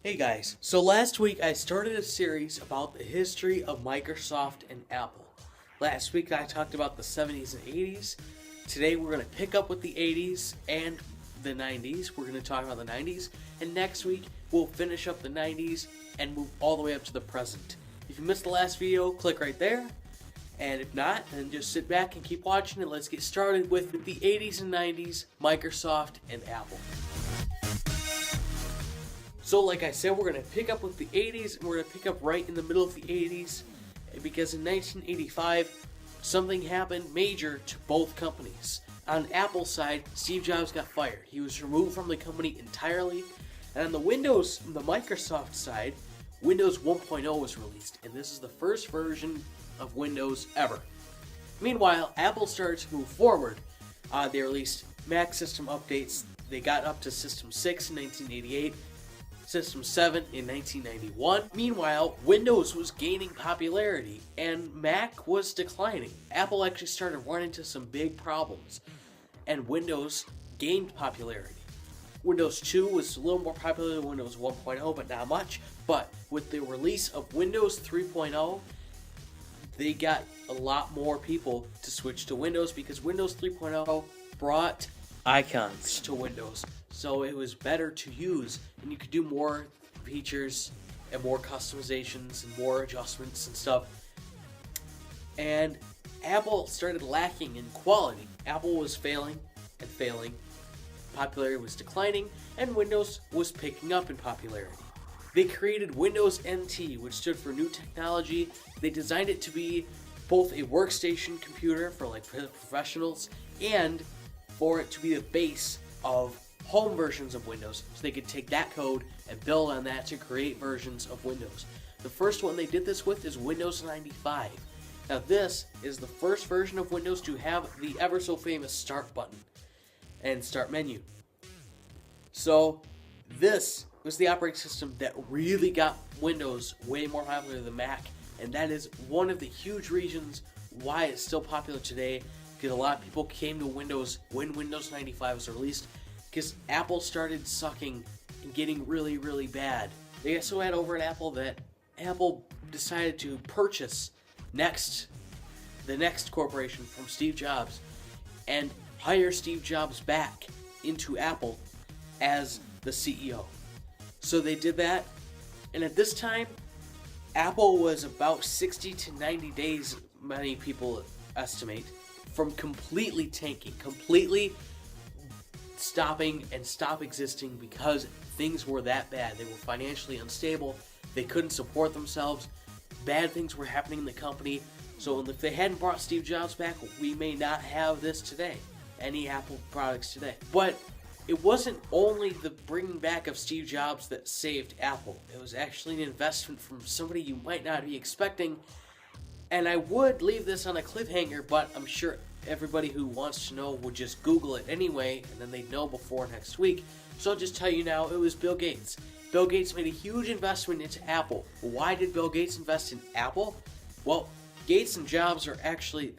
Hey guys, so last week I started a series about the history of Microsoft and Apple. Last week I talked about the 70s and 80s. Today we're going to pick up with the 80s and the 90s. We're going to talk about the 90s. And next week we'll finish up the 90s and move all the way up to the present. If you missed the last video, click right there. And if not, then just sit back and keep watching and let's get started with the 80s and 90s, Microsoft and Apple. So like I said, we're going to pick up with the 80s, and we're going to pick up right in the middle of the 80s, because in 1985, something happened major to both companies. On Apple's side, Steve Jobs got fired. He was removed from the company entirely. And on the Microsoft side, Windows 1.0 was released, and this is the first version of Windows ever. Meanwhile, Apple started to move forward. They released Mac system updates. They got up to System 6 in 1988. System 7 in 1991. Meanwhile, Windows was gaining popularity and Mac was declining. Apple actually started running into some big problems and Windows gained popularity. Windows 2 was a little more popular than Windows 1.0, but not much. But with the release of Windows 3.0, they got a lot more people to switch to Windows because Windows 3.0 brought icons to Windows. So it was better to use, and you could do more features and more customizations and more adjustments and stuff. And Apple started lacking in quality. Apple was failing and failing. Popularity was declining, and Windows was picking up in popularity. They created Windows NT, which stood for New Technology. They designed it to be both a workstation computer for like professionals and for it to be the base of home versions of Windows, so they could take that code and build on that to create versions of Windows. The first one they did this with is Windows 95. Now this is the first version of Windows to have the ever so famous start button and start menu. So this was the operating system that really got Windows way more popular than Mac, and that is one of the huge reasons why it's still popular today, because a lot of people came to Windows when Windows 95 was released, because Apple started sucking and getting really, really bad. They got so bad over at Apple that Apple decided to purchase the next corporation from Steve Jobs and hire Steve Jobs back into Apple as the CEO. So they did that, and at this time, Apple was about 60 to 90 days, many people estimate, from completely tanking, completely stopping and stop existing because things were that bad. They were financially unstable. They couldn't support themselves. Bad things were happening in the company. So if they hadn't brought Steve Jobs back, we may not have this today, any Apple products today. But it wasn't only the bringing back of Steve Jobs that saved Apple. It was actually an investment from somebody you might not be expecting. And I would leave this on a cliffhanger, but I'm sure everybody who wants to know would just Google it anyway, and then they'd know before next week. So I'll just tell you now, it was Bill Gates. Bill Gates made a huge investment into Apple. Why did Bill Gates invest in Apple? Well, Gates and Jobs were actually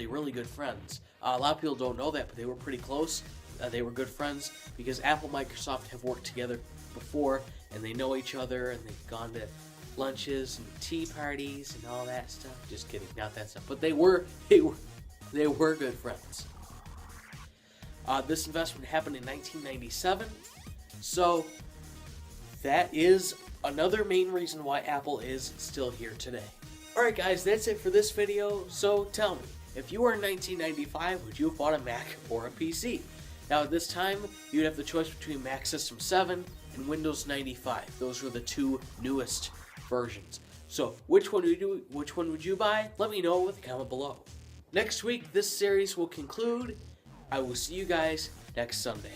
really good friends. A lot of people don't know that, but they were pretty close. They were good friends because Apple and Microsoft have worked together before, and they know each other, and they've gone to lunches and tea parties and all that stuff. Just kidding, not that stuff. But they were good friends. This investment happened in 1997, so that is another main reason why Apple is still here today. Alright guys, that's it for this video, so tell me, if you were in 1995, would you have bought a Mac or a PC? Now at this time, you'd have the choice between Mac System 7 and Windows 95. Those were the two newest versions. So which one would you buy? Let me know with a comment below. Next week, this series will conclude. I will see you guys next Sunday.